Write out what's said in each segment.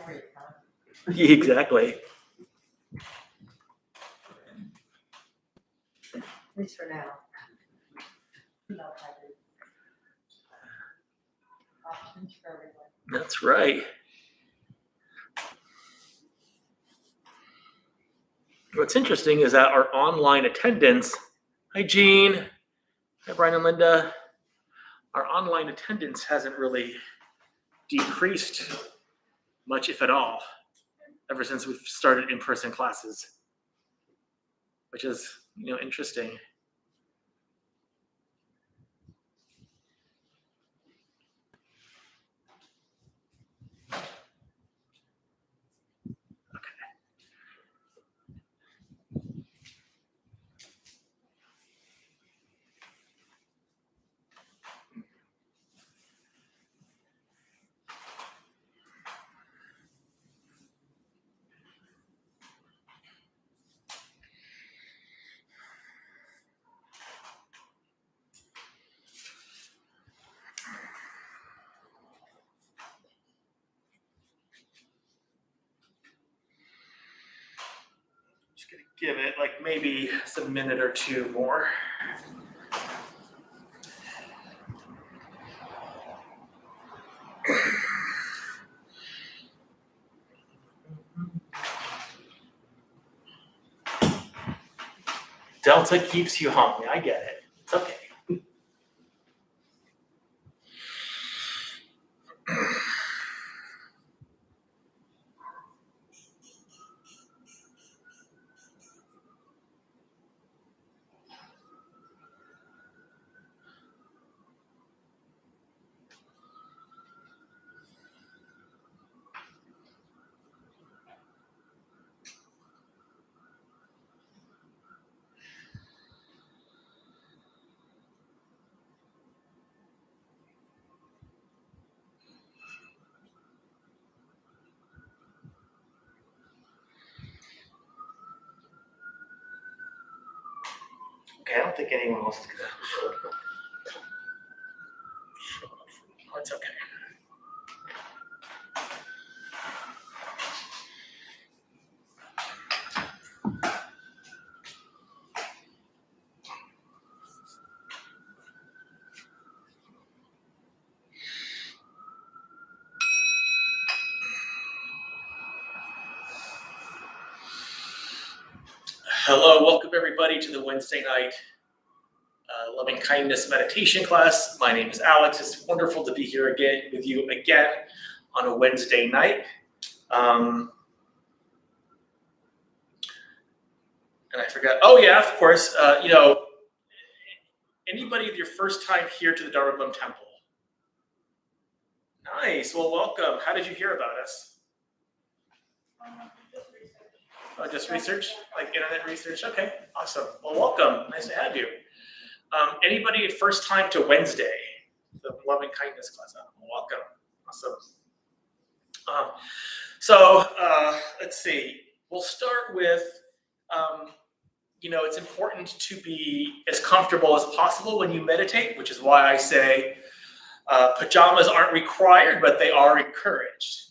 free time. Exactly. At least for now. No hybrid options for everyone. That's right. What's interesting is that our online attendance, hi Jean, hi Brian and Linda, our online attendance hasn't really decreased much, if at all, ever since we've started in-person classes, which is, interesting. Just gonna give it like maybe a minute or two more. Delta keeps you hungry. I get it. It's okay. Okay, I don't think anyone else is gonna show up. Oh, it's okay. Hello, welcome everybody to the Wednesday night loving kindness meditation class. My name is Alex. It's wonderful to be here again with you again on a Wednesday night. And I forgot. Oh yeah, of course. Anybody your first time here to the Dharma Temple? Nice. Well, welcome. How did you hear about us? Oh, just research, like internet research. Okay, awesome. Well, welcome. Nice to have you. Anybody first time to Wednesday, the loving kindness class? Welcome. Awesome. Let's see. We'll start with, it's important to be as comfortable as possible when you meditate, which is why I say pajamas aren't required, but they are encouraged.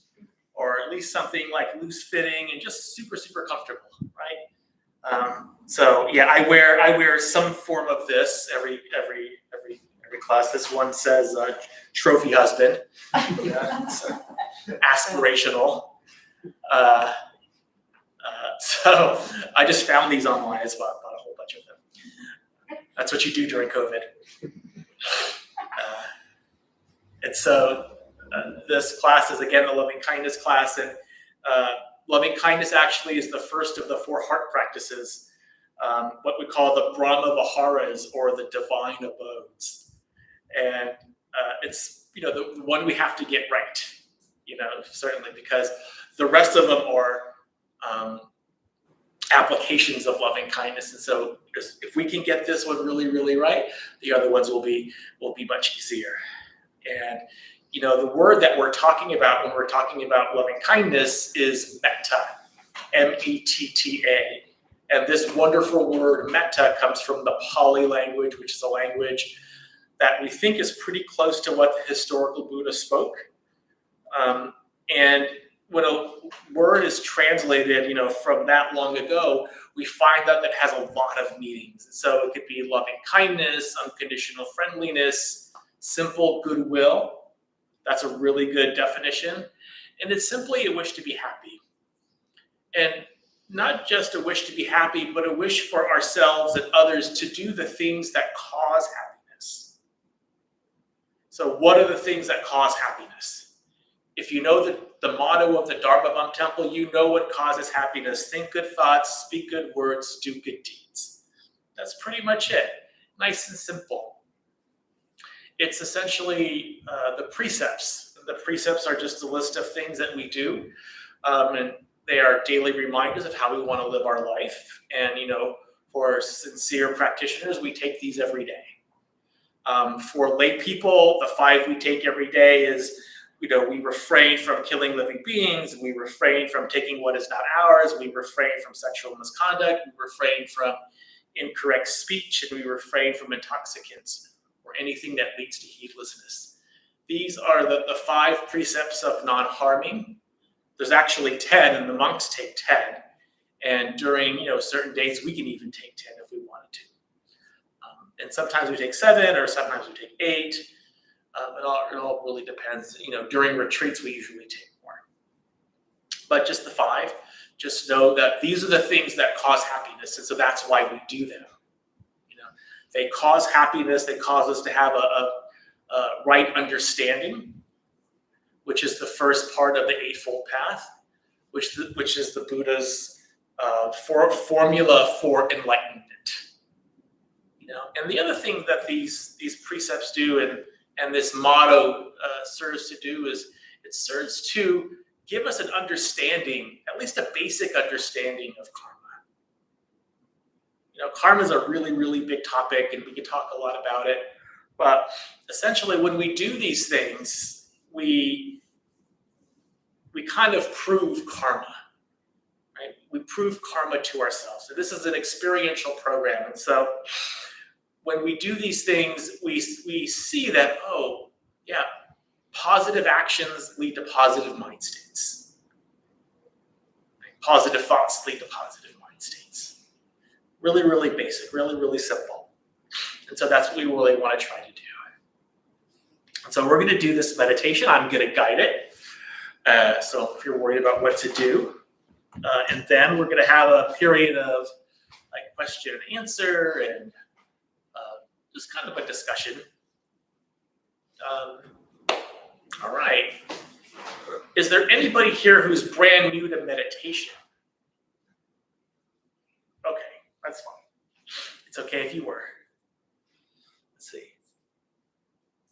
Or at least something like loose fitting and just super, super comfortable, right? I wear some form of this every class. This one says trophy husband. Yeah, it's aspirational. So I just found these online. I bought a whole bunch of them. That's what you do during COVID. And so this class is again the loving kindness class, and loving kindness actually is the first of the 4 heart practices, what we call the Brahma Viharas, or the divine abodes. And it's the one we have to get right, certainly, because the rest of them are applications of loving kindness. And so if we can get this one really, really right, the other ones will be much easier. And the word that we're talking about when we're talking about loving kindness is metta, M-E-T-T-A. And this wonderful word metta comes from the Pali language, which is a language that we think is pretty close to what the historical Buddha spoke. And when a word is translated, from that long ago, we find out that it has a lot of meanings. So it could be loving kindness, unconditional friendliness, simple goodwill. That's a really good definition. And it's simply a wish to be happy. And not just a wish to be happy, but a wish for ourselves and others to do the things that cause happiness. So what are the things that cause happiness? If you know the motto of the Dharma Bum Temple, you know what causes happiness. Think good thoughts, speak good words, do good deeds. That's pretty much it. Nice and simple. It's essentially the precepts. The precepts are just a list of things that we do. And they are daily reminders of how we want to live our life. And, for sincere practitioners, we take these every day. For lay people, the 5 we take every day is, we refrain from killing living beings. We refrain from taking what is not ours. We refrain from sexual misconduct. We refrain from incorrect speech. And we refrain from intoxicants or anything that leads to heedlessness. These are the 5 precepts of non-harming. There's actually 10, and the monks take 10. And during certain days, we can even take 10 if we wanted to. And sometimes we take 7, or sometimes we take 8. It all really depends. During retreats, we usually take more. But just the 5, just know that these are the things that cause happiness. And so that's why we do them. They cause happiness. They cause us to have a right understanding, which is the first part of the Eightfold Path, which is the Buddha's formula for enlightenment. And the other thing that these precepts do, and this motto serves to do, is it serves to give us an understanding, at least a basic understanding of karma. Karma is a really, really big topic, and we can talk a lot about it. But essentially, when we do these things, we kind of prove karma, right? We prove karma to ourselves. So this is an experiential program. And so when we do these things, we see that, positive actions lead to positive mind states. Positive thoughts lead to positive mind states. Really, really basic, really, really simple. And so that's what we really want to try to do. And so we're going to do this meditation. I'm going to guide it. So if you're worried about what to do, and then we're going to have a period of question and answer and just kind of a discussion. All right. Is there anybody here who's brand new to meditation? Okay, that's fine. It's okay if you were. Let's see.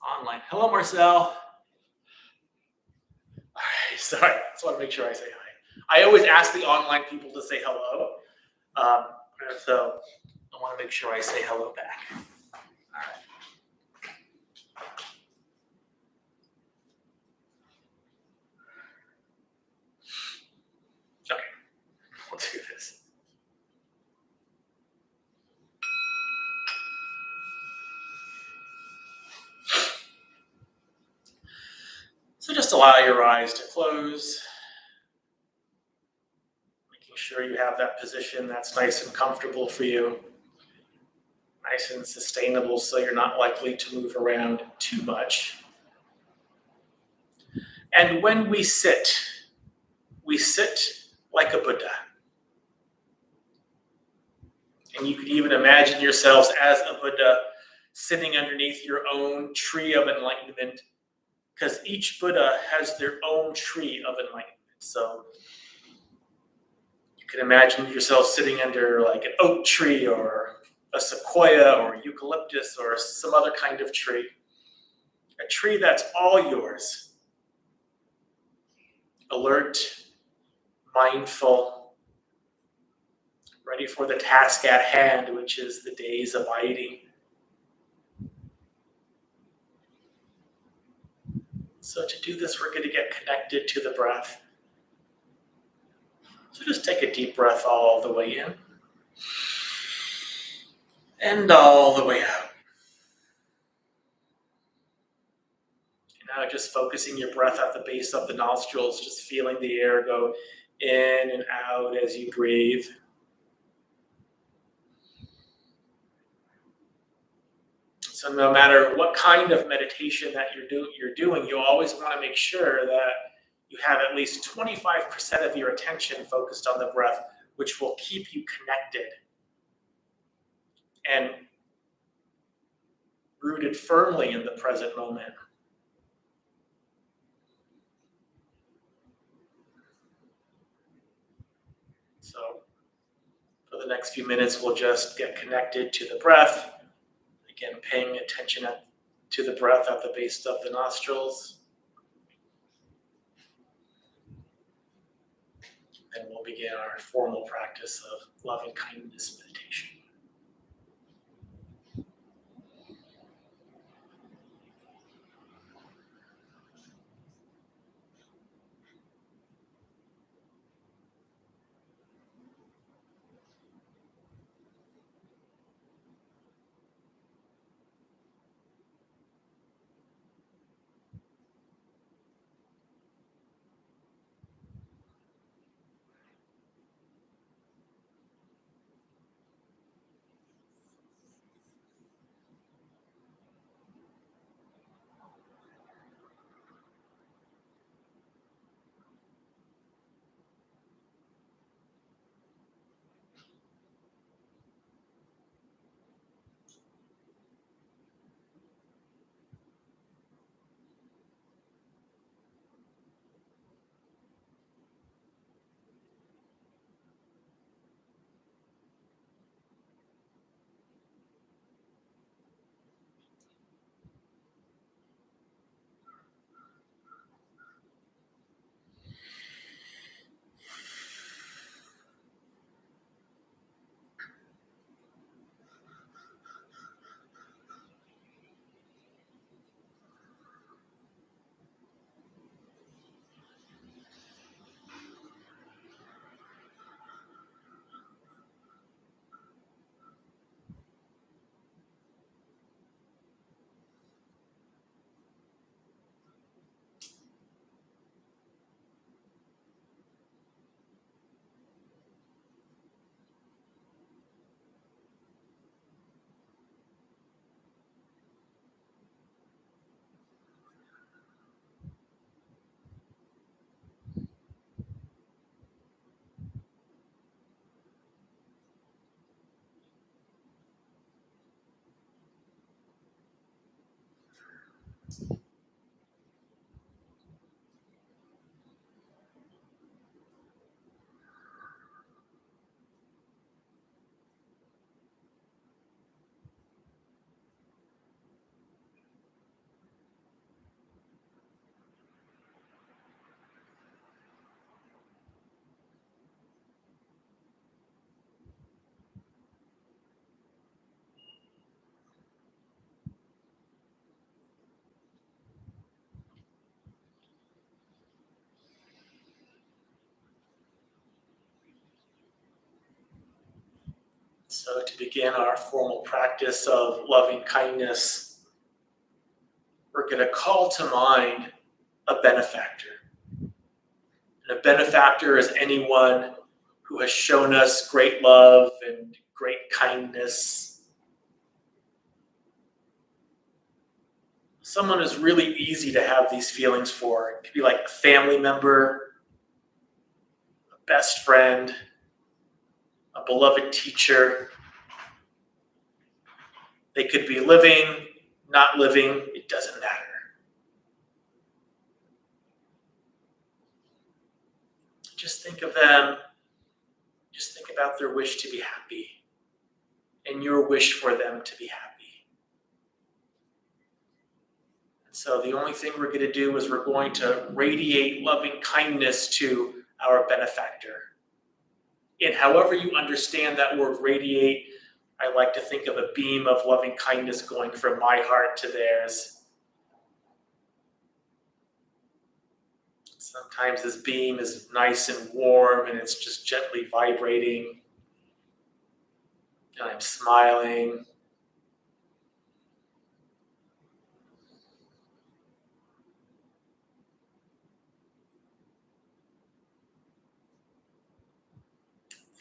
Online. Hello, Marcel. All right, sorry. I just want to make sure I say hi. I always ask the online people to say hello. So I want to make sure I say hello back. All right. Okay, we'll do this. So just allow your eyes to close, making sure you have that position that's nice and comfortable for you, nice and sustainable so you're not likely to move around too much. And when we sit like a Buddha. And you could even imagine yourselves as a Buddha sitting underneath your own tree of enlightenment, because each Buddha has their own tree of enlightenment. So you can imagine yourself sitting under like an oak tree or a sequoia or eucalyptus or some other kind of tree. A tree that's all yours. Alert, mindful, ready for the task at hand, which is the day's abiding. So to do this, we're going to get connected to the breath. So just take a deep breath all the way in and all the way out. Now just just focusing your breath at the base of the nostrils, just feeling the air go in and out as you breathe. So no matter what kind of meditation that you're doing, you always want to make sure that you have at least 25% of your attention focused on the breath, which will keep you connected and rooted firmly in the present moment. So for the next few minutes, we'll just get connected to the breath. Again, paying attention to the breath at the base of the nostrils. Then we'll begin our formal practice of loving kindness meditation. So to begin our formal practice of loving kindness, we're going to call to mind a benefactor. And a benefactor is anyone who has shown us great love and great kindness. Someone is really easy to have these feelings for. It could be like a family member, a best friend, a beloved teacher. They could be living, not living, it doesn't matter. Just think of them, just think about their wish to be happy and your wish for them to be happy. And so the only thing we're going to do is we're going to radiate loving kindness to our benefactor. And however you understand that word radiate, I like to think of a beam of loving kindness going from my heart to theirs. Sometimes this beam is nice and warm and it's just gently vibrating. And I'm smiling.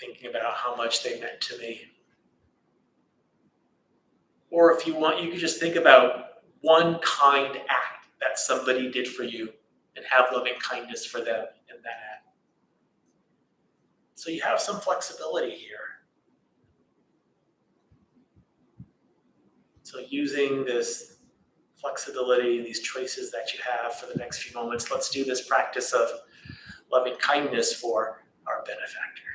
thinking about how much they meant to me. Or if you want, you could just think about one kind act that somebody did for you and have loving kindness for them in that act. So you have some flexibility here. So using this flexibility, these choices that you have for the next few moments, let's do this practice of loving kindness for our benefactor.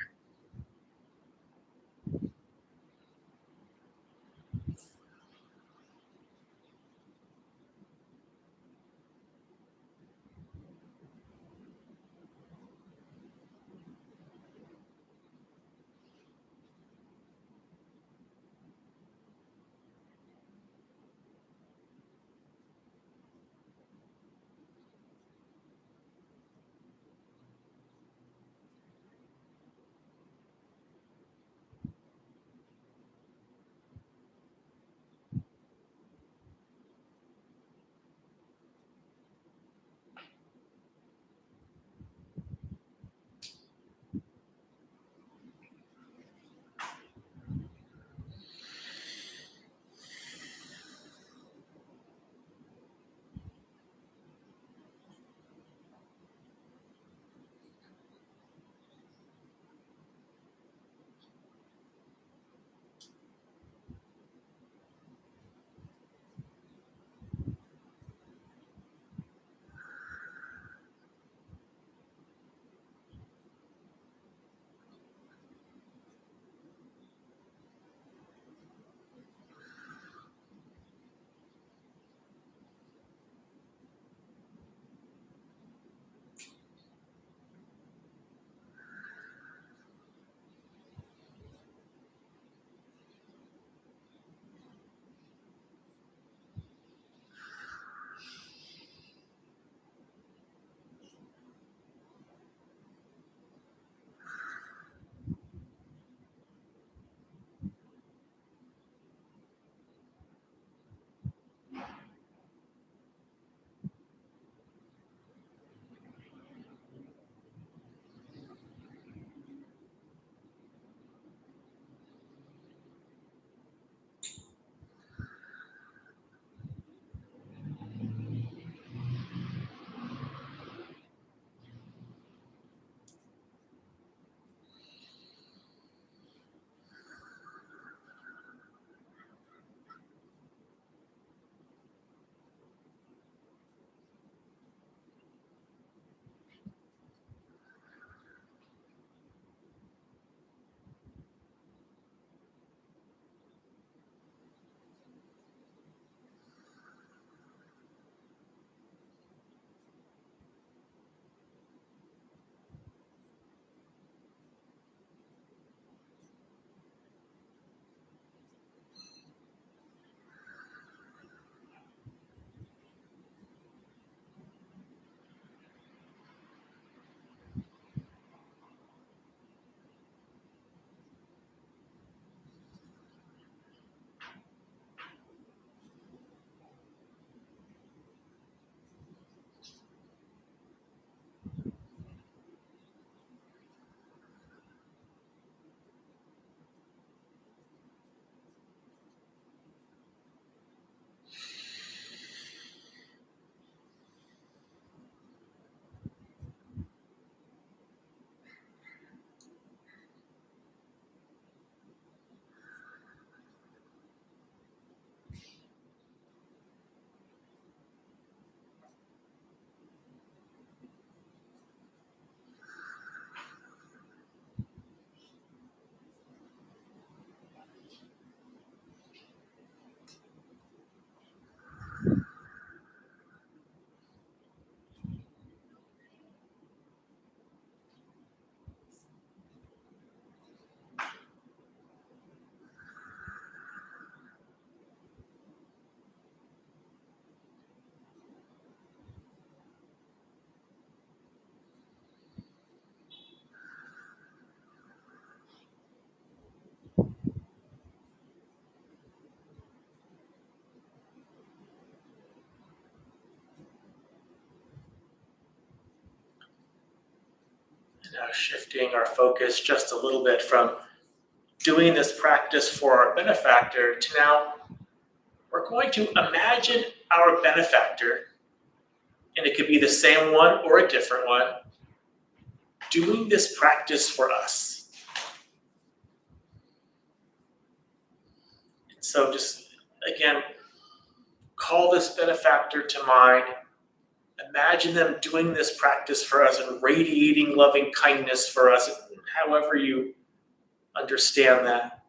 Now shifting our focus just a little bit from doing this practice for our benefactor to now we're going to imagine our benefactor, and it could be the same one or a different one, doing this practice for us. And so just, again, call this benefactor to mind. Imagine them doing this practice for us and radiating loving kindness for us, however you understand that.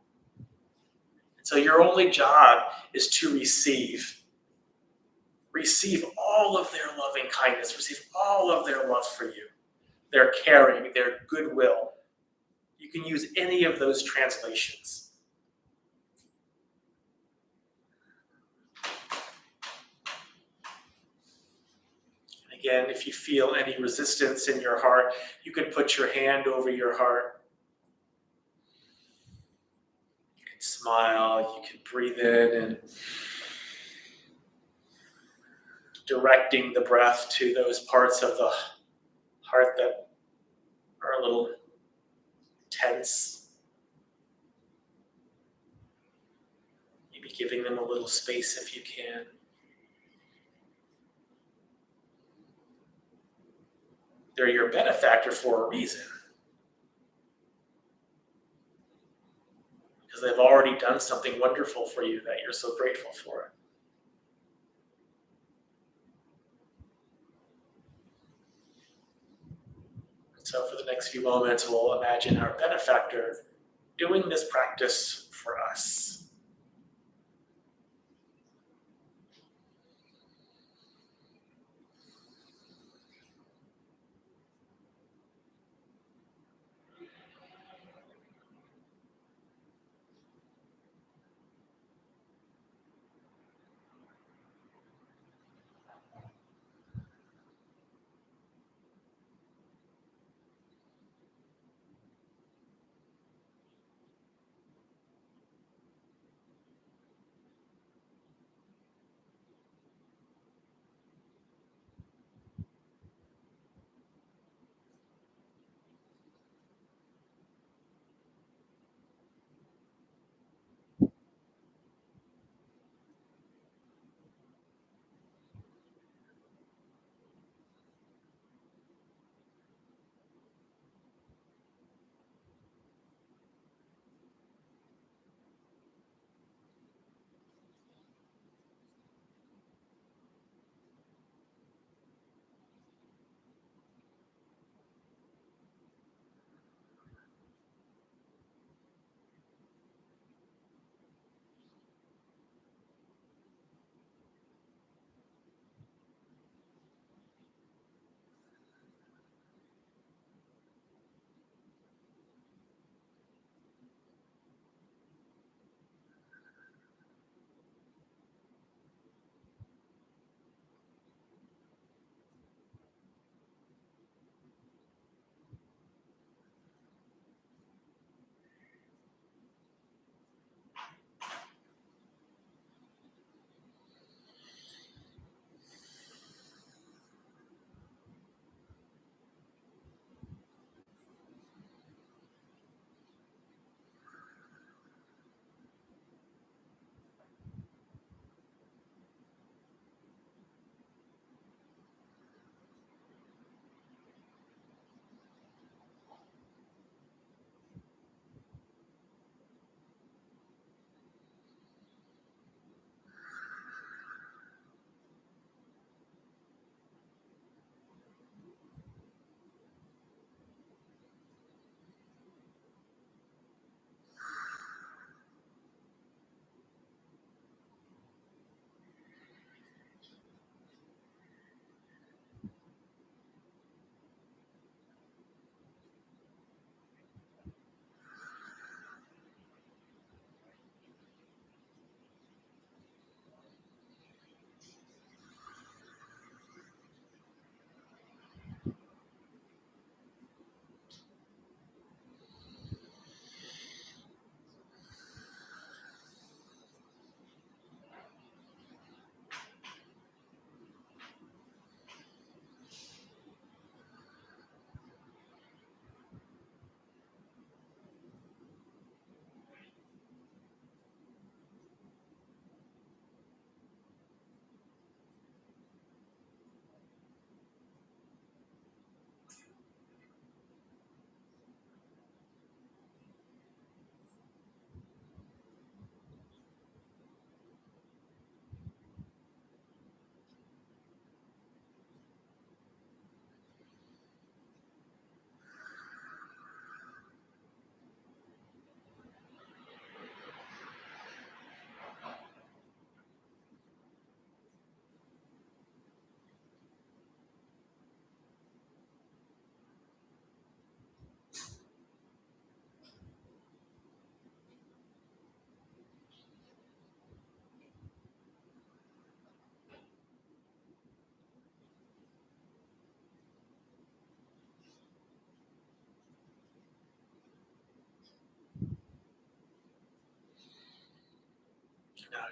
And so your only job is to receive. Receive all of their loving kindness. Receive all of their love for you, their caring, their goodwill. You can use any of those translations. Again, if you feel any resistance in your heart, you can put your hand over your heart. You can smile, you can breathe in and directing the breath to those parts of the heart that are a little tense. Maybe giving them a little space if you can. They're your benefactor for a reason. Because they've already done something wonderful for you that you're so grateful for. So for the next few moments, we'll imagine our benefactor doing this practice for us.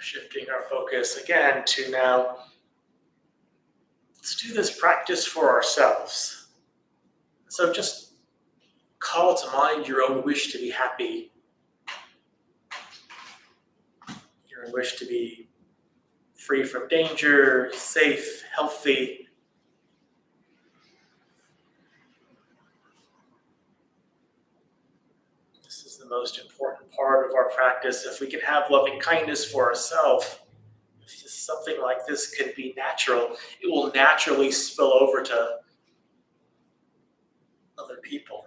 shifting our focus again to now, let's do this practice for ourselves. So just call to mind your own wish to be happy, your own wish to be free from danger, safe, healthy. This is the most important part of our practice. If we can have loving kindness for ourselves, if something like this can be natural, it will naturally spill over to other people.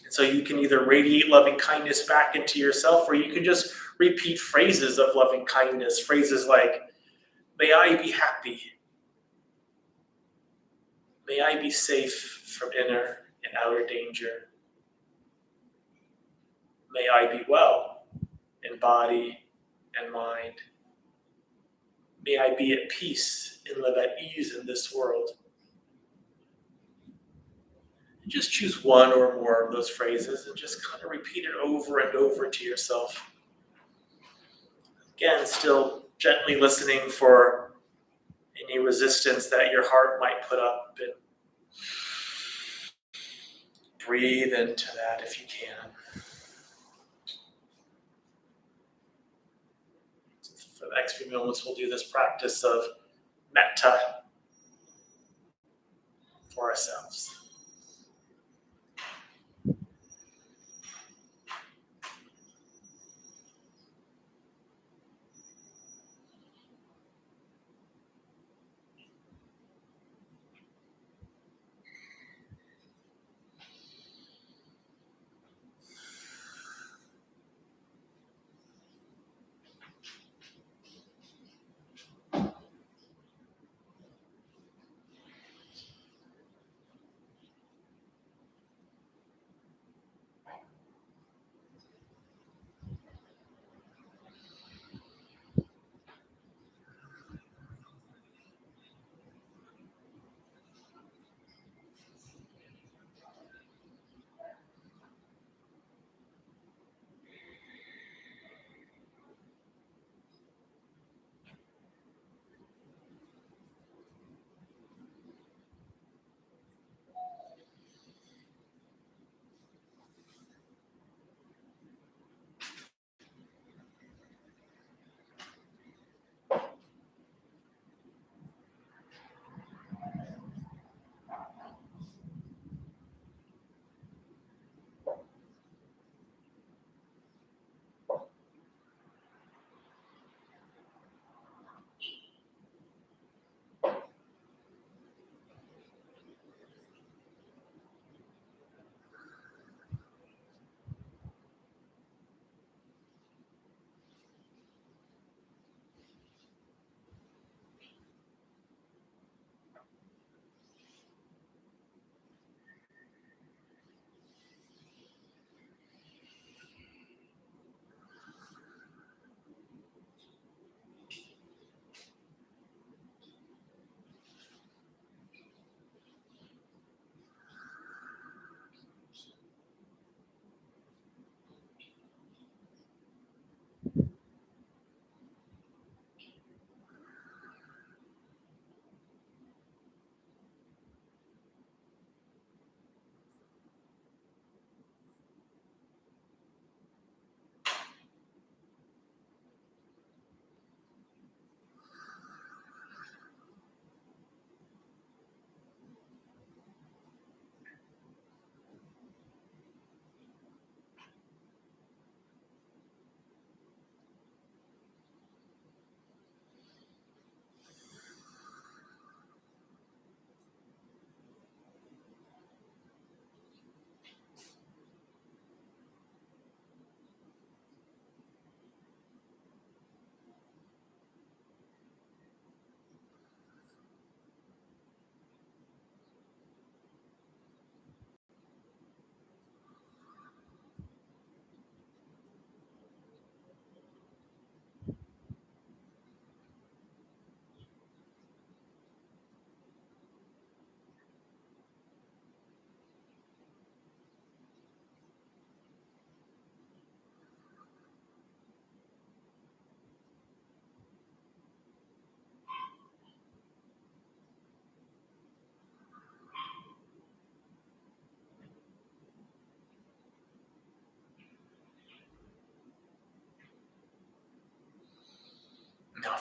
And so you can either radiate loving kindness back into yourself, or you can just repeat phrases of loving kindness, phrases like, may I be happy. May I be safe from inner and outer danger. May I be well in body and mind. May I be at peace and live at ease in this world. And just choose one or more of those phrases and just kind of repeat it over and over to yourself. Again, still gently listening for any resistance that your heart might put up, and breathe into that if you can. For the next few moments, we'll do this practice of metta for ourselves.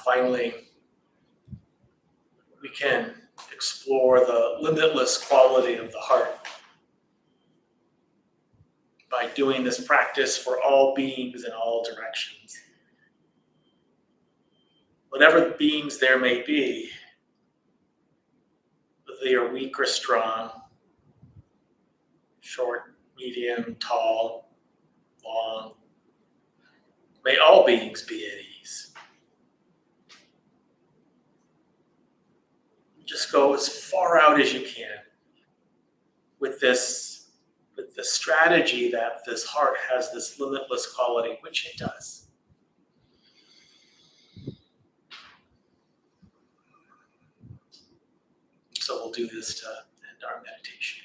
finally, we can explore the limitless quality of the heart by doing this practice for all beings in all directions. Whatever beings there may be, whether they are weak or strong, short, medium, tall, long, may all beings be at ease. Just go as far out as you can with the strategy that this heart has this limitless quality, which it does. So we'll do this to end our meditation.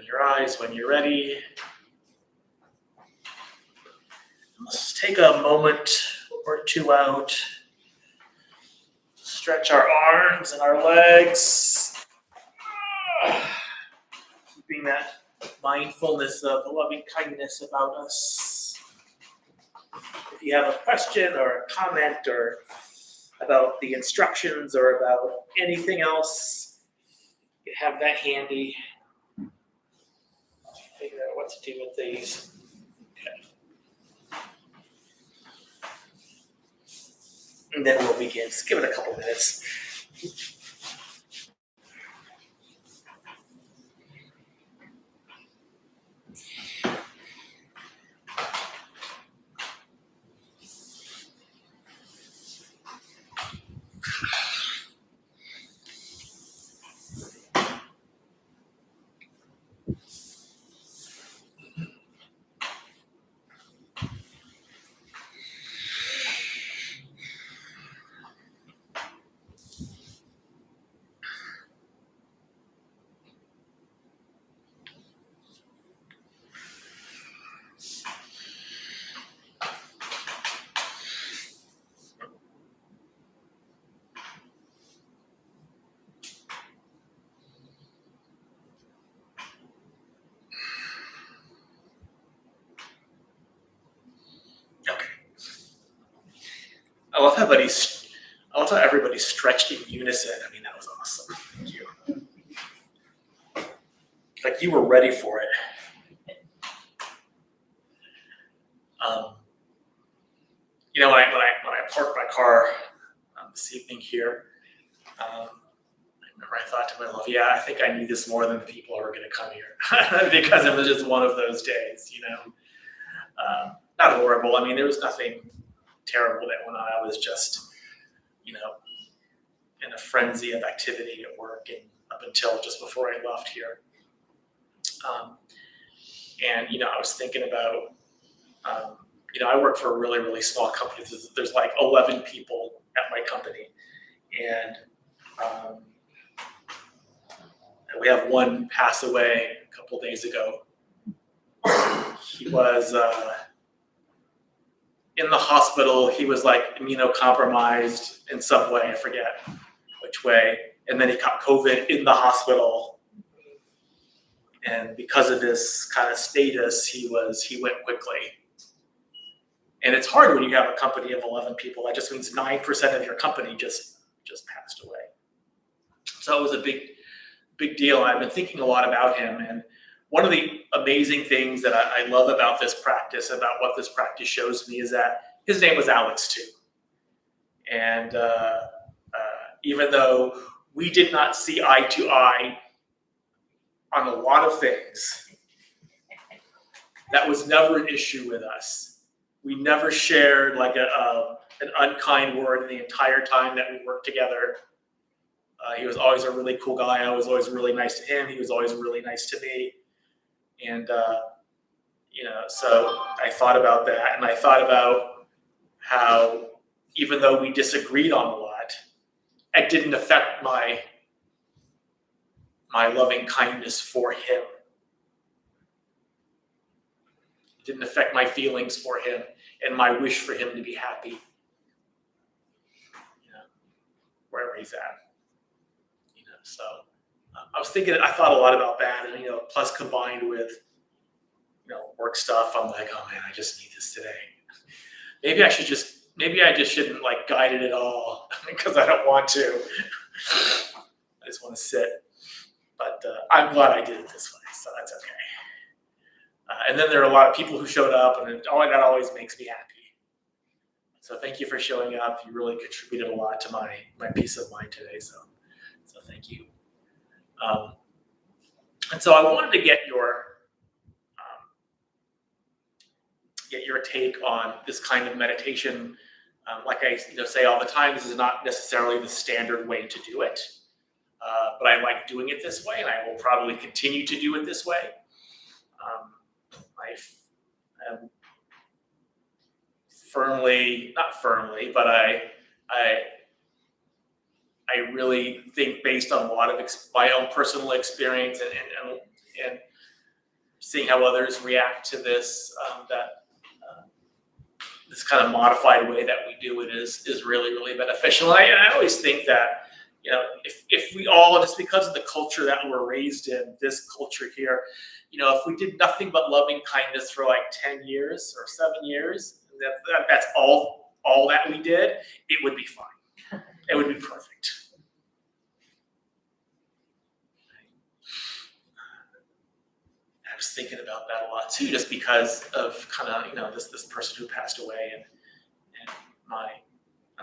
Open your eyes when you're ready. Let's take a moment or two out. Stretch our arms and our legs. Keeping that mindfulness of loving kindness about us. If you have a question or a comment or about the instructions or about anything else, you have that handy. Figure out what to do with these. Okay. And then we'll begin. Just give it a couple minutes. I love how everybody stretched in unison. I mean, that was awesome. Thank you. Like you were ready for it. When I parked my car this evening here, I remember I thought to myself, yeah, I think I knew this more than the people who are going to come here because it was just one of those days, Not horrible. I mean, there was nothing terrible that went on. I was just, in a frenzy of activity at work and up until just before I left here. I was thinking about, I work for a really, really small company. There's like 11 people at my company. And we have one pass away a couple of days ago. He was in the hospital. He was like immunocompromised in some way. I forget which way. And then he caught COVID in the hospital. And because of his kind of status, he went quickly. And it's hard when you have a company of 11 people. That just means 9% of your company just passed away. So it was a big deal. I've been thinking a lot about him. And one of the amazing things that I love about this practice, about what this practice shows me, is that his name was Alex too. And even though we did not see eye to eye on a lot of things, that was never an issue with us. We never shared like an unkind word the entire time that we worked together. He was always a really cool guy. I was always really nice to him. He was always really nice to me. And, so I thought about that. And I thought about how even though we disagreed on a lot, it didn't affect my loving kindness for him. It didn't affect my feelings for him and my wish for him to be happy, wherever he's at. So I thought a lot about that, and plus combined with work stuff, I'm like, oh man, I just need this today. Maybe I just shouldn't like guide it at all because I don't want to. I just want to sit. But I'm glad I did it this way, so that's okay. And then there are a lot of people who showed up, and that always makes me happy. So thank you for showing up. You really contributed a lot to my peace of mind today. So thank you. And so I wanted to get your take on this kind of meditation. Like I say all the time, this is not necessarily the standard way to do it, but I like doing it this way, and I will probably continue to do it this way. I am not firmly, but I really think, based on a lot of my own personal experience and seeing how others react to this, this kind of modified way that we do it is really, really beneficial. And I always think that, if we all, just because of the culture that we're raised in, this culture here, if we did nothing but loving kindness for like 10 years or 7 years, that's all that we did, it would be fine. It would be perfect. I was thinking about that a lot too, just because of kind of, this person who passed away, and I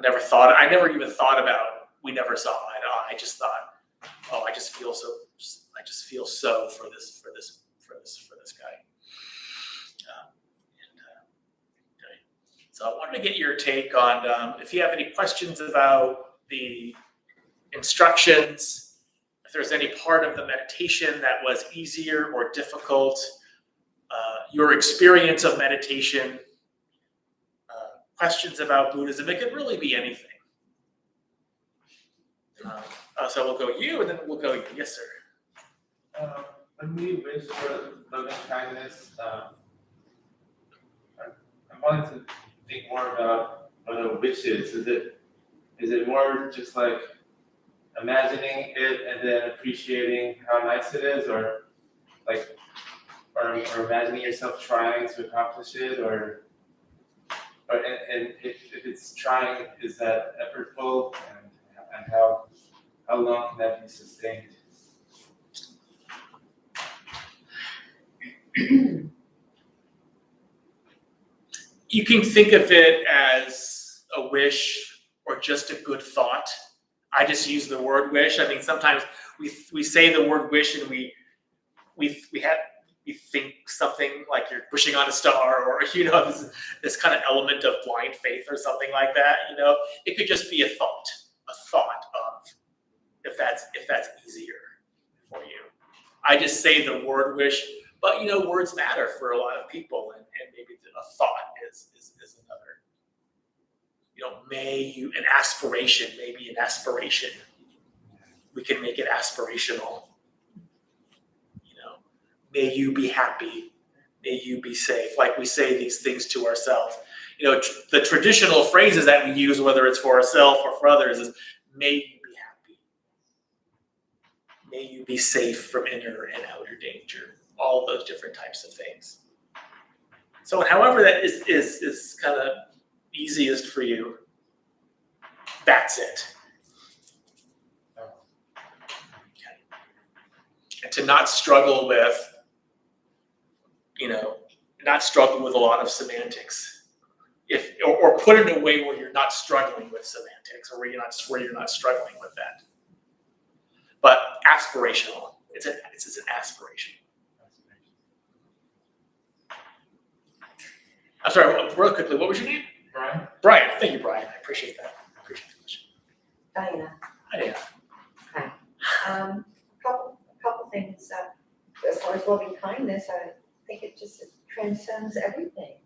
never even thought about, we never saw eye to eye. I just thought, oh, I just feel so for this guy. So I wanted to get your take on if you have any questions about the instructions, if there's any part of the meditation that was easier or difficult, your experience of meditation, questions about Buddhism. It could really be anything. So we'll go you, and then we'll go, yes, sir. When we wish for loving kindness, I wanted to think more about what a wish is. Is it more just like imagining it and then appreciating how nice it is, or imagining yourself trying to accomplish it, and if it's trying, is that effortful, and how long can that be sustained? You can think of it as a wish or just a good thought. I just use the word wish. I mean, sometimes we say the word wish and we think something like you're wishing on a star, or this kind of element of blind faith or something like that. It could just be a thought of, if that's easier for you. I just say the word wish, but words matter for a lot of people, and maybe a thought is another. An aspiration, maybe an aspiration. We can make it aspirational. May you be happy. May you be safe. Like we say these things to ourselves. The traditional phrases that we use, whether it's for ourselves or for others, is may you be happy. May you be safe from inner and outer danger. All those different types of things. So however that is kind of easiest for you, that's it. Okay. And to not struggle with, a lot of semantics, or put it in a way where you're not struggling with semantics, or where you're not struggling with that. But aspirational. It's an aspiration. I'm sorry, real quickly, what was your name? Brian? Brian. Thank you, Brian. I appreciate that. Diana. Hi, Diana. Hi. Couple things. As far as loving kindness, I think it transcends everything.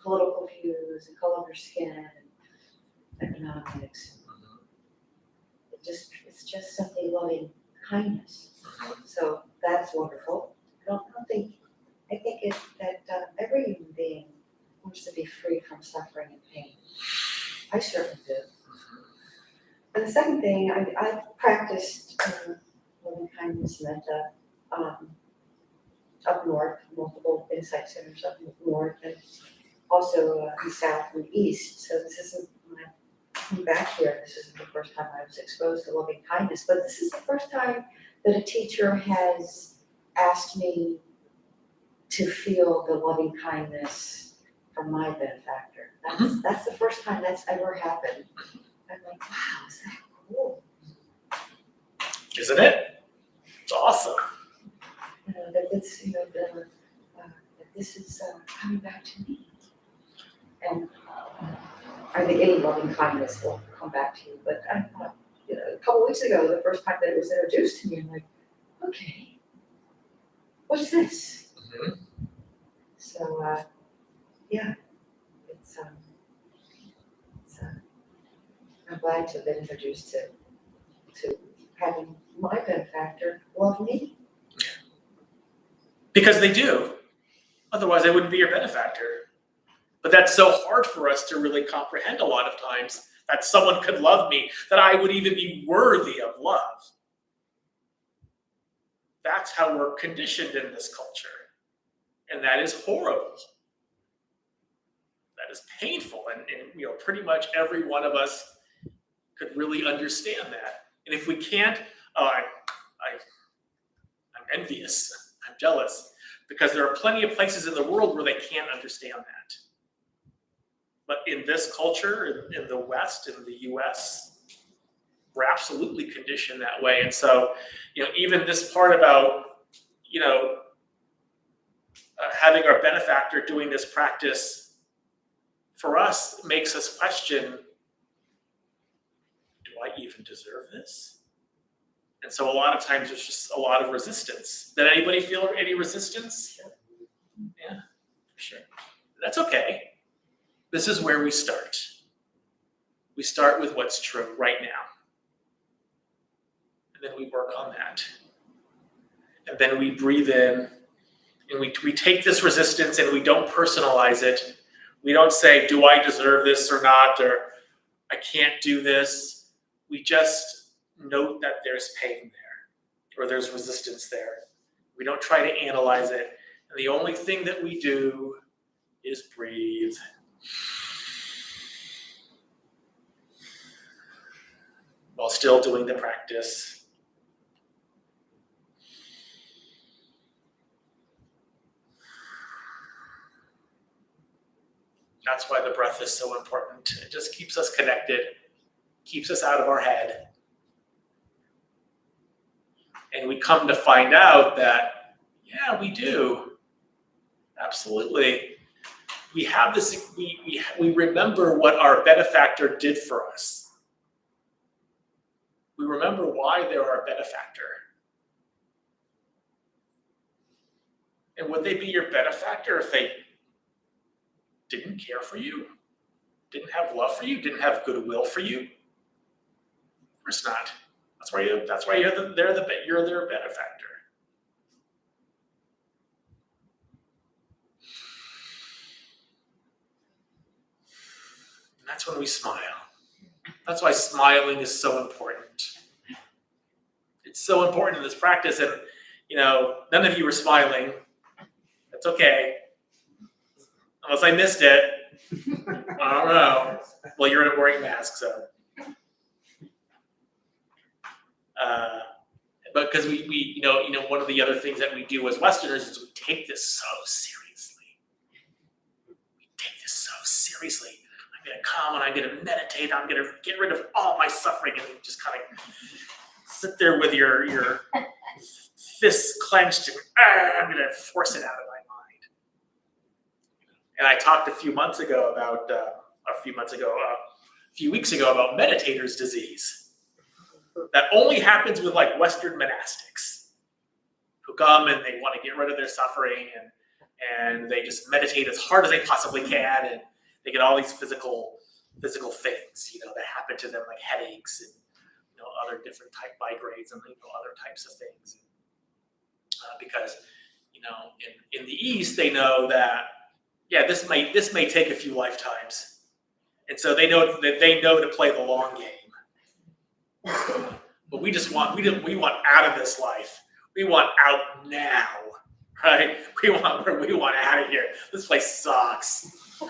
Political views, and color of skin, and economics. It's just simply loving kindness. So that's wonderful. I think that every human being wants to be free from suffering and pain. I certainly do. And the second thing, I've practiced loving kindness metta up north, multiple insight centers up north, and also in south and east. So this isn't, when I came back here, this isn't the first time I was exposed to loving kindness, but this is the first time that a teacher has asked me to feel the loving kindness from my benefactor. That's the first time that's ever happened. I'm like, wow, is that cool? Isn't it? It's awesome. That it's, that this is coming back to me. And I think any loving kindness will come back to you. But I thought, a couple weeks ago, the first time that it was introduced to me, I'm like, okay, what's this? Mm-hmm. So, yeah, it's I'm glad to have been introduced to having my benefactor love me. Because they do. Otherwise, I wouldn't be your benefactor. But that's so hard for us to really comprehend a lot of times, that someone could love me, that I would even be worthy of love. That's how we're conditioned in this culture. And that is horrible. That is painful. And pretty much every one of us could really understand that. And if we can't, I'm envious. I'm jealous. Because there are plenty of places in the world where they can't understand that. But in this culture, in the West, in the US, we're absolutely conditioned that way. And so, even this part about, having our benefactor doing this practice for us makes us question, do I even deserve this? And so a lot of times there's just a lot of resistance. Did anybody feel any resistance? Yeah, for sure. That's okay. This is where we start. We start with what's true right now. And then we work on that. And then we breathe in, and we take this resistance and we don't personalize it. We don't say, do I deserve this or not, or I can't do this. We just note that there's pain there, or there's resistance there. We don't try to analyze it. And the only thing that we do is breathe. While still doing the practice. That's why the breath is so important. It just keeps us connected, keeps us out of our head. And we come to find out that, yeah, we do. Absolutely. We have this, we remember what our benefactor did for us. We remember why they're our benefactor. And would they be your benefactor if they didn't care for you, didn't have love for you, didn't have goodwill for you? Of course not. That's why you're their benefactor. And that's when we smile. That's why smiling is so important. It's so important in this practice, and none of you were smiling. That's okay. Unless I missed it. I don't know. Well, you're wearing a mask, so. But because we one of the other things that we do as Westerners is we take this so seriously. We take this so seriously. I'm going to come and I'm going to meditate. I'm going to get rid of all my suffering, and just kind of sit there with your fists clenched and I'm going to force it out of my mind. And I talked a few weeks ago about meditators' disease. That only happens with Western monastics who come and they want to get rid of their suffering and they just meditate as hard as they possibly can, and they get all these physical things, that happen to them, like headaches and other different type migraines and other types of things. Because in the East they know that this may take a few lifetimes, and so they know to play the long game. But we want out of this life. We want out now, right? We want out of here. This place sucks. I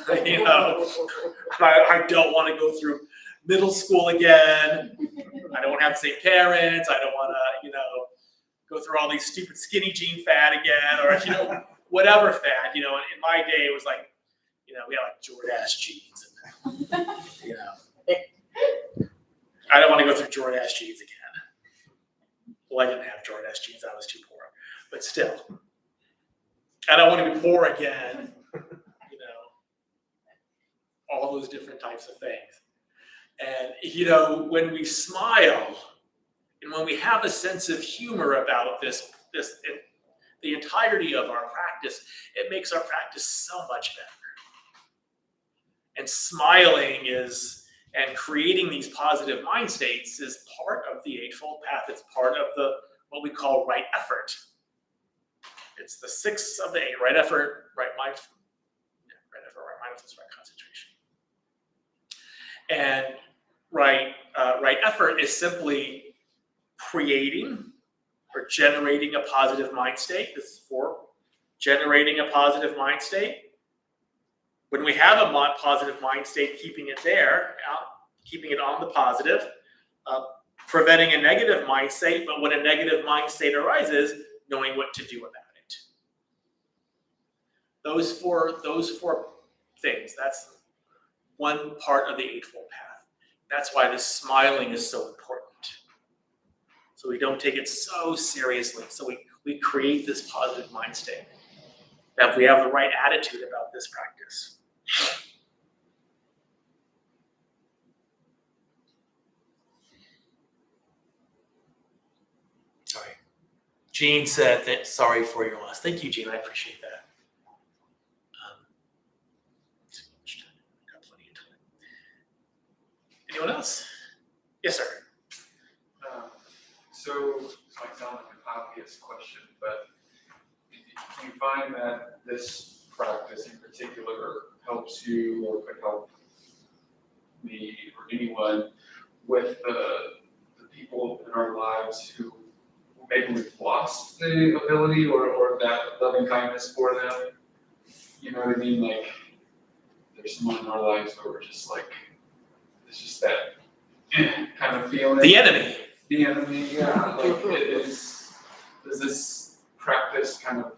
don't want to go through middle school again. I don't have the same parents. I don't want to, go through all these stupid skinny jean fad again, or whatever fad. In my day it was we had Jordache jeans, and I don't want to go through Jordache jeans again. Well, I didn't have Jordache jeans. I was too poor. But still, I don't want to be poor again. All those different types of things. And, when we smile and when we have a sense of humor about the entirety of our practice, it makes our practice so much better. And smiling and creating these positive mind states is part of the Eightfold Path. It's part of what we call right effort. It's the 6 of the 8, right effort, right mindfulness, right effort, right mindfulness, right concentration. And right effort is simply creating or generating a positive mind state. This is 4. Generating a positive mind state. When we have a positive mind state, keeping it there, keeping it on the positive, preventing a negative mind state, but when a negative mind state arises, knowing what to do about it. Those four things, that's one part of the Eightfold Path. That's why this smiling is so important. So we don't take it so seriously. So we create this positive mind state. That we have the right attitude about this practice. Sorry. Jean said that sorry for your loss. Thank you, Jean. I appreciate that. Got plenty of time. Anyone else? Yes, sir. So this might sound like an obvious question, but do you find that this practice in particular helps you or could help me or anyone with the people in our lives who maybe we've lost the ability or that loving kindness for them? You know what I mean? Like there's someone in our lives where we're just like, it's just that kind of feeling. The enemy. The enemy, yeah. Like does this practice kind of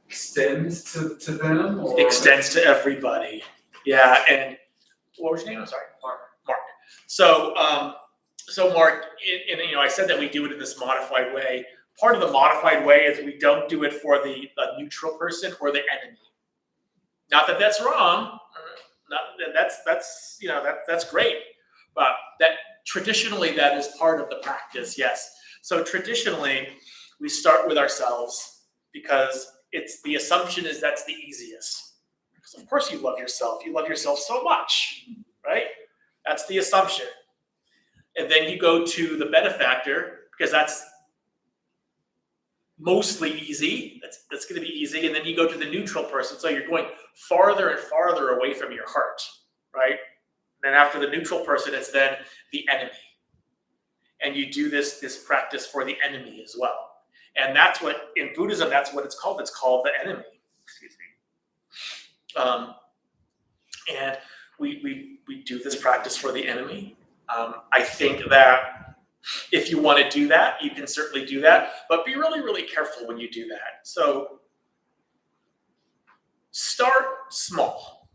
extends to them? Or? Extends to everybody. Yeah, and what was your name? I'm sorry. Mark. So, Mark, I said that we do it in this modified way. Part of the modified way is we don't do it for the neutral person or the enemy. Not that that's wrong. That's great. But that traditionally that is part of the practice. Yes. So traditionally we start with ourselves because it's the assumption is that's the easiest. Because of course you love yourself. You love yourself so much, right? That's the assumption. And then you go to the benefactor because that's mostly easy. That's going to be easy. And then you go to the neutral person. So you're going farther and farther away from your heart, right? And after the neutral person, it's then the enemy. And you do this practice for the enemy as well. And that's what, in Buddhism, that's what it's called. It's called the enemy. Excuse me. And we do this practice for the enemy. I think that if you want to do that, you can certainly do that. But be really, really careful when you do that. So start small.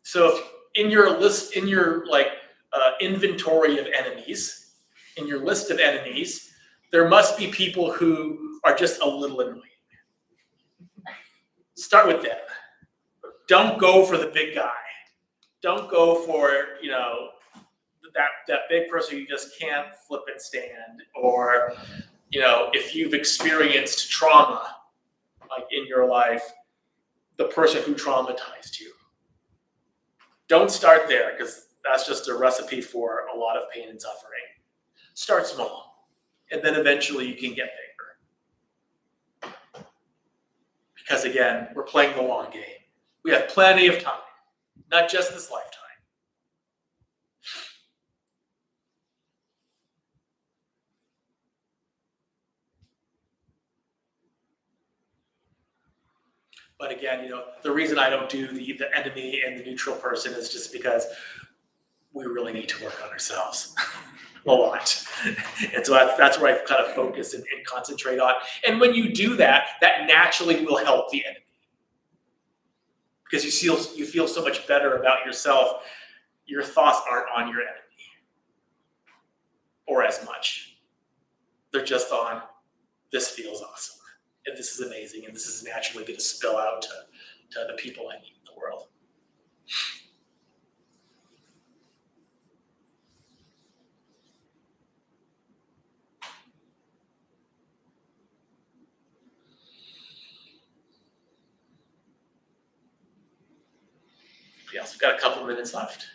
So if in your list, in your inventory of enemies, in your list of enemies, there must be people who are just a little annoying. Start with them. Don't go for the big guy. Don't go for, that big person you just can't flip and stand. Or, if you've experienced trauma, like in your life, the person who traumatized you. Don't start there because that's just a recipe for a lot of pain and suffering. Start small, and then eventually you can get bigger. Because again, we're playing the long game. We have plenty of time, not just this lifetime. But again, the reason I don't do the enemy and the neutral person is just because we really need to work on ourselves a lot. And so that's where I kind of focus and concentrate on. And when you do that, that naturally will help the enemy. Because you feel so much better about yourself. Your thoughts aren't on your enemy. Or as much. They're just on, this feels awesome. And this is amazing, and this is naturally going to spill out to the people I meet in the world. Yes, we've got a couple minutes left.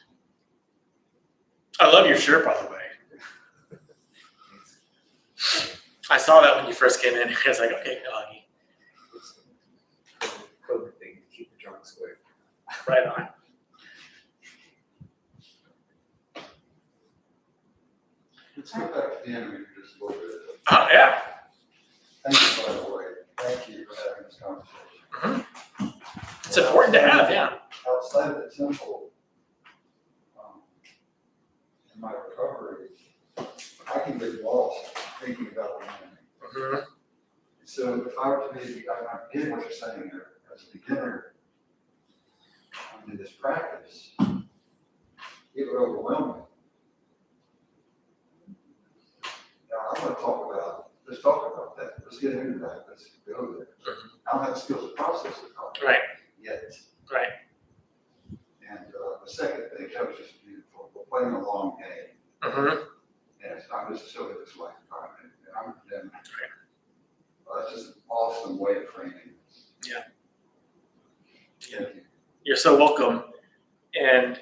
I love your shirt, by the way. I saw that when you first came in. I was like, okay, no huggy. It's a COVID thing to keep the drunks away. Right on. Let's go back to the end of just a little bit. Oh, yeah. Thank you, by the way. Thank you for having this conversation. It's important to have, yeah. Outside of the temple, in my recovery, I can get lost thinking about the enemy. So if I were to be, I'm getting what you're saying there, as a beginner in this practice, it would overwhelm me. Now, I want to let's talk about that. Let's get into that. Let's go there. I don't have the skills to process it Right. yet. Right. And the second thing, that was just beautiful. We're playing a long game. And it's not necessarily this lifetime. And that's just an awesome way of framing this. Yeah. Thank you. You're so welcome. And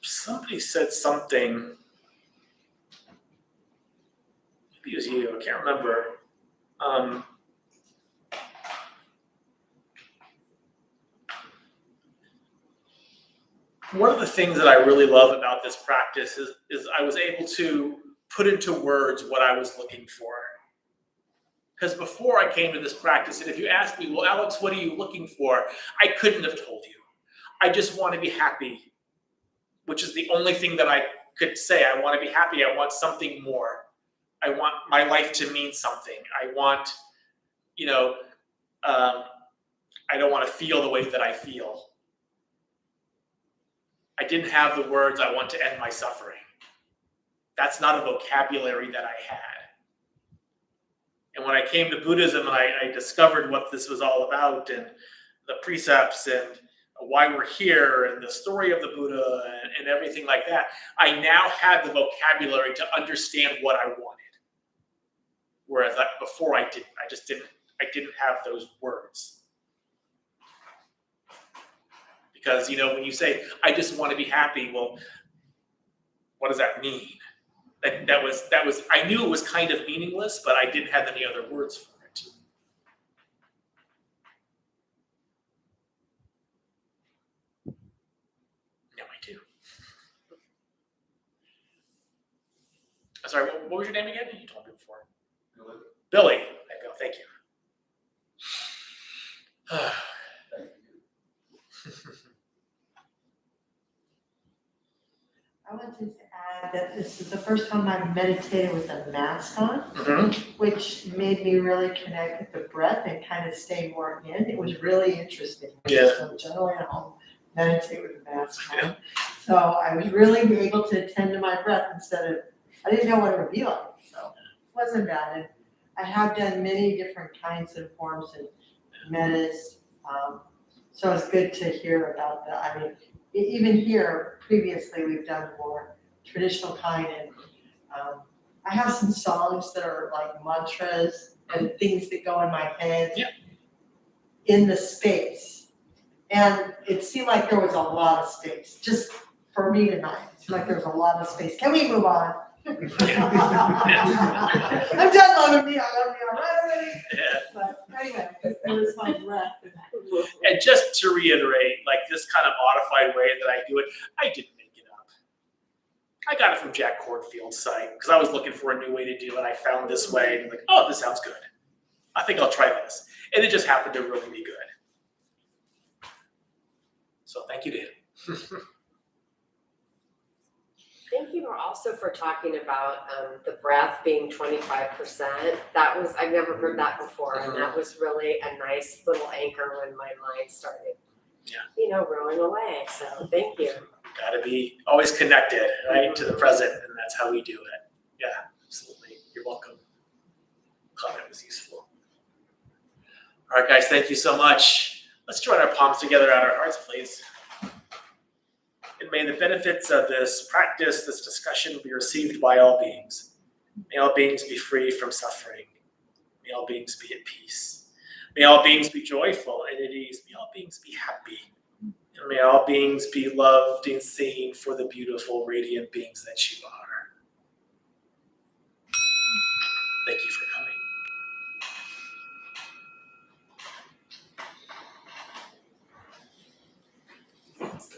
somebody said something. Maybe it was you. I can't remember. One of the things that I really love about this practice is I was able to put into words what I was looking for. Because before I came to this practice, and if you asked me, well, Alex, what are you looking for? I couldn't have told you. I just want to be happy, which is the only thing that I could say. I want to be happy. I want something more. I want my life to mean something. I want, I don't want to feel the way that I feel. I didn't have the words, I want to end my suffering. That's not a vocabulary that I had. And when I came to Buddhism and I discovered what this was all about and the precepts and why we're here and the story of the Buddha and everything like that, I now had the vocabulary to understand what I wanted. Whereas before I didn't. I didn't have those words. Because, when you say, I just want to be happy, well, what does that mean? That was, I knew it was kind of meaningless, but I didn't have any other words for it. Now I do. Sorry, what was your name again? You told me before. Billy. Bill, thank you. I wanted to add that this is the first time I've meditated with a mask on, which made me really connect with the breath and kind of stay more in. It was really interesting. Yeah. So generally I don't meditate with a mask on. So I was really able to attend to my breath instead of, I didn't know what it would be like. So it wasn't bad. And I have done many different kinds of forms of metas. So it's good to hear about that. I mean, even here, previously, we've done more traditional kind, and I have some songs that are like mantras and things that go in my head in the space. And it seemed like there was a lot of space, just for me tonight. It seemed like there was a lot of space. Can we move on? I'm done loving me. I love me already. Yeah. But anyway, it was my breath. And just to reiterate, like this kind of modified way that I do it, I didn't make it up. I got it from Jack Cornfield's site because I was looking for a new way to do it. I found this way and I'm like, oh, this sounds good. I think I'll try this. And it just happened to really be good. So thank you to him. Thank you also for talking about the breath being 25%. I've never heard that before, and that was really a nice little anchor when my mind started, rolling away. So thank you. Got to be always connected, right, to the present, and that's how we do it. Yeah, absolutely. You're welcome. Comment was useful. All right, guys, thank you so much. Let's join our palms together at our hearts, please. And may the benefits of this practice, this discussion, be received by all beings. May all beings be free from suffering. May all beings be at peace. May all beings be joyful and at ease. May all beings be happy. And may all beings be loved and seen for the beautiful, radiant beings that you are.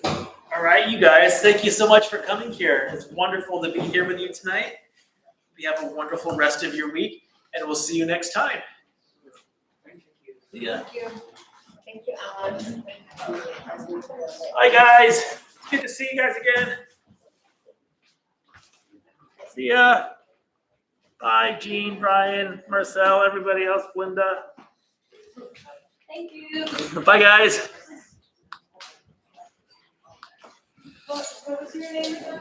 All right, you guys, thank you so much for coming here. It's wonderful to be here with you tonight. We have a wonderful rest of your week, and we'll see you next time. See ya. Thank you, Alex. Bye, guys. Good to see you guys again. See ya. Bye, Jean, Brian, Marcel, everybody else, Linda. Thank you. Bye, guys. What was your name again?